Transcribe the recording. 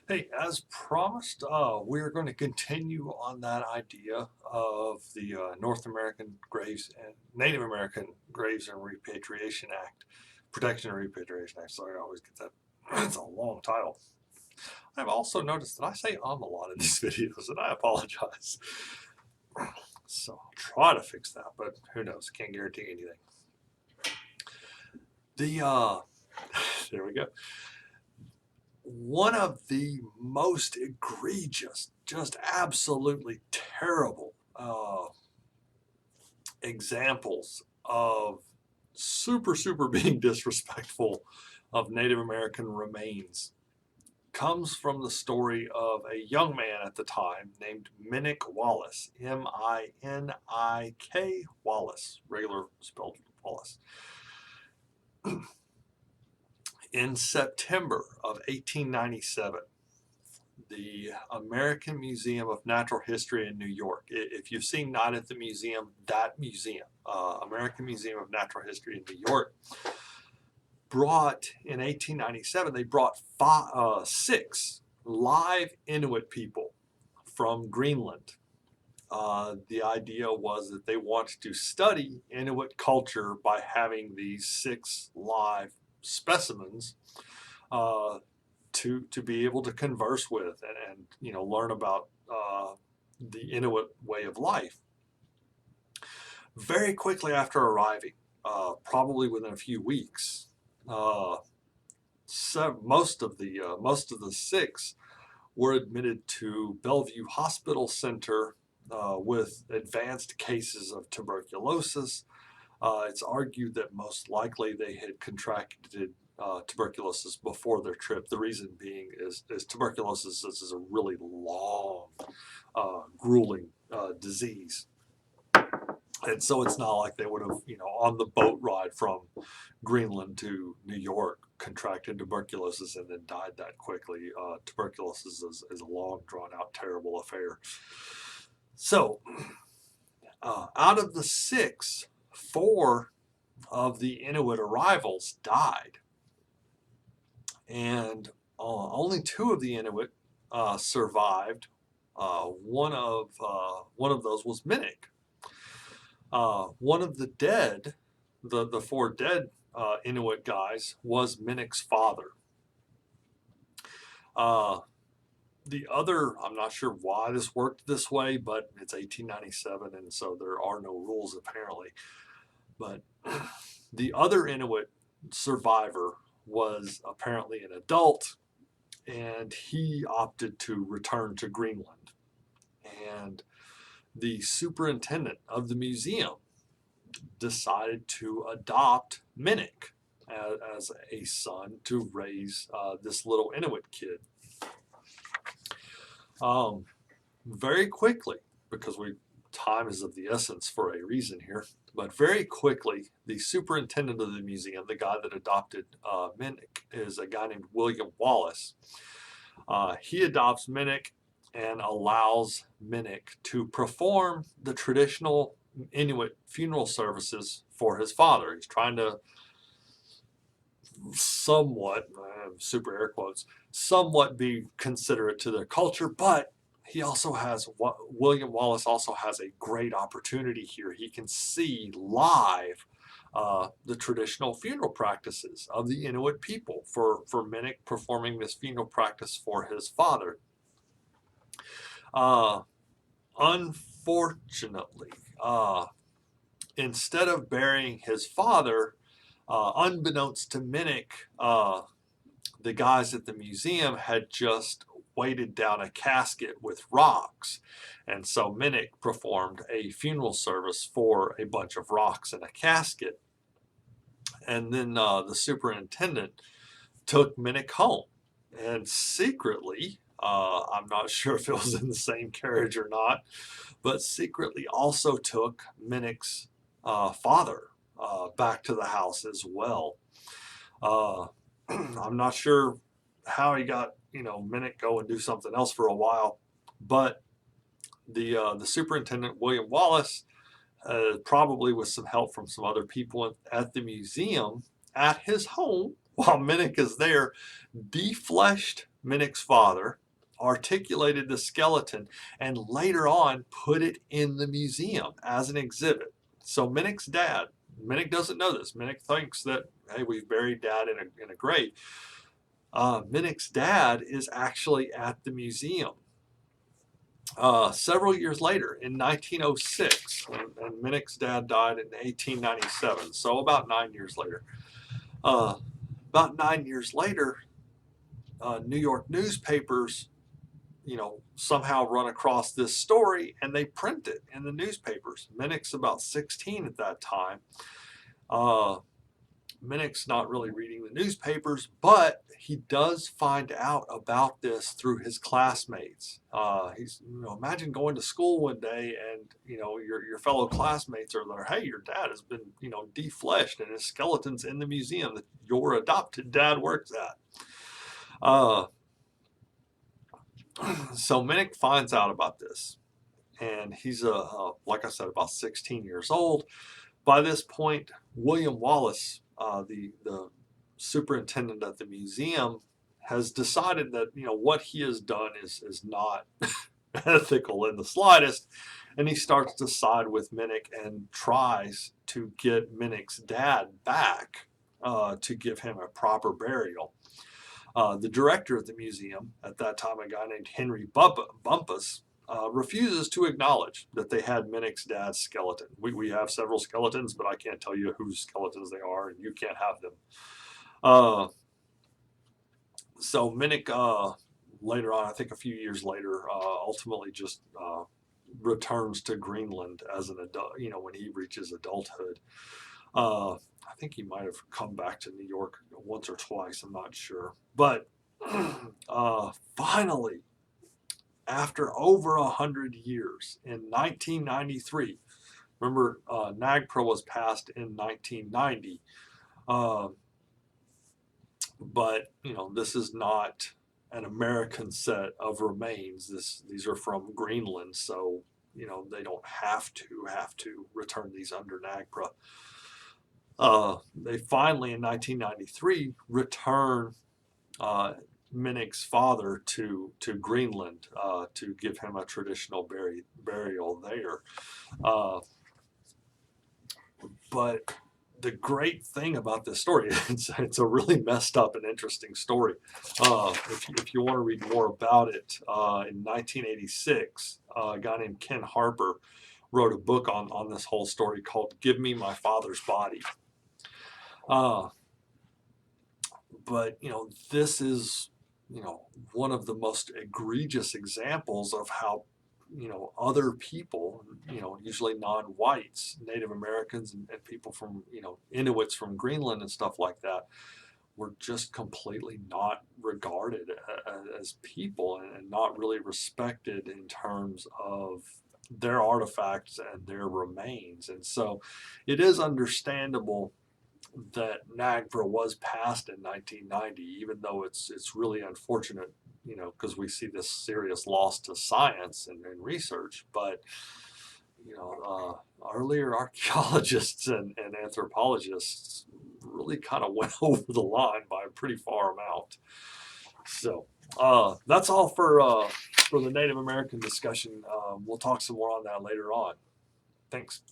Hey, as promised, we're going to continue on that idea of the North American Graves and Native American Graves and Repatriation Act, Protection and Repatriation Act. Sorry, I always get that. It's a long title. I've also noticed that I say a lot in these videos, and I apologize. So I'll try to fix that, but who knows? Can't guarantee anything. The there we go. One of the most egregious, just absolutely terrible examples of super being disrespectful of Native American remains comes from the story of a young man at the time named Minik Wallace, Minik Wallace, regular spelled Wallace. In September of 1897, the American Museum of Natural History in New York. If you've seen Night at the Museum, that museum, American Museum of Natural History in New York, brought in 1897, they brought six live Inuit people from Greenland. The idea was that they wanted to study Inuit culture by having these six live specimens to be able to converse with and learn about the Inuit way of life. Very quickly after arriving, probably within a few weeks, most of the six were admitted to Bellevue Hospital Center with advanced cases of tuberculosis. It's argued that most likely they had contracted tuberculosis before their trip. The reason being is tuberculosis is a really long, grueling disease. And so it's not like they would have, on the boat ride from Greenland to New York, contracted tuberculosis and then died that quickly. Tuberculosis is a long, drawn out, terrible affair. So, out of the six, four of the Inuit arrivals died. And only two of the Inuit survived. One of those was Minik. One of the dead, the four dead Inuit guys, was Minik's father. The other, I'm not sure why this worked this way, but it's 1897, and so there are no rules apparently. But the other Inuit survivor was apparently an adult, and he opted to return to Greenland. And the superintendent of the museum decided to adopt Minik as a son to raise this little Inuit kid. Very quickly, because time is of the essence for a reason here, but very quickly, the superintendent of the museum, the guy that adopted Minik, is a guy named William Wallace. He adopts Minik and allows Minik to perform the traditional Inuit funeral services for his father. He's trying to somewhat, super air quotes, somewhat be considerate to their culture, but William Wallace also has a great opportunity here. He can see live the traditional funeral practices of the Inuit people for Minik performing this funeral practice for his father. Unfortunately, instead of burying his father, unbeknownst to Minik, the guys at the museum had just weighted down a casket with rocks. And so Minik performed a funeral service for a bunch of rocks in a casket. And then the superintendent took Minik home. And secretly, I'm not sure if it was in the same carriage or not, but secretly also took Minik's father back to the house as well. I'm not sure how he got, Minik go and do something else for a while, but the superintendent, William Wallace, probably with some help from some other people at the museum, at his home, while Minik is there, defleshed Minik's father, articulated the skeleton and later on put it in the museum as an exhibit. So Minik's dad, Minik doesn't know this. Minik thinks that, hey, we've buried dad in a grave. Minik's dad is actually at the museum. Several years later, in 1906, and Minik's dad died in 1897, so about 9 years later. About 9 years later, New York newspapers, somehow run across this story and they print it in the newspapers. Minik's about 16 at that time. Minik's not really reading the newspapers, but he does find out about this through his classmates. Imagine going to school one day and, your fellow classmates are there, hey, your dad has been, defleshed and his skeleton's in the museum that your adopted dad works at. So Minik finds out about this, and he's, like I said, about 16 years old. By this point, William Wallace, the superintendent at the museum, has decided that what he has done is not ethical in the slightest, and he starts to side with Minik and tries to get Minik's dad back to give him a proper burial. The director of the museum at that time, a guy named Henry Bumpus, refuses to acknowledge that they had Minik's dad's skeleton. We have several skeletons, but I can't tell you whose skeletons they are, and you can't have them. So Minik, later on, I think a few years later, ultimately just returns to Greenland as an adult, when he reaches adulthood. I think he might have come back to New York once or twice, I'm not sure. But finally, after over 100 years, in 1993, remember NAGPRA was passed in 1990, but this is not an American set of remains. These are from Greenland, so they don't have to return these under NAGPRA. They finally, in 1993, return Minik's father to Greenland to give him a traditional burial there. But the great thing about this story, it's a really messed up and interesting story. If you want to read more about it, in 1986, a guy named Ken Harper wrote a book on this whole story called "Give Me My Father's Body." But this is one of the most egregious examples of how other people, usually non-whites, Native Americans, and people from Inuits from Greenland and stuff like that, were just completely not regarded as people and not really respected in terms of their artifacts and their remains. And so it is understandable that NAGPRA was passed in 1990, even though it's really unfortunate, because we see this serious loss to science and research. But earlier archaeologists and anthropologists really kind of went over the line by a pretty far amount. So that's all for the Native American discussion. We'll talk some more on that later on. Thanks.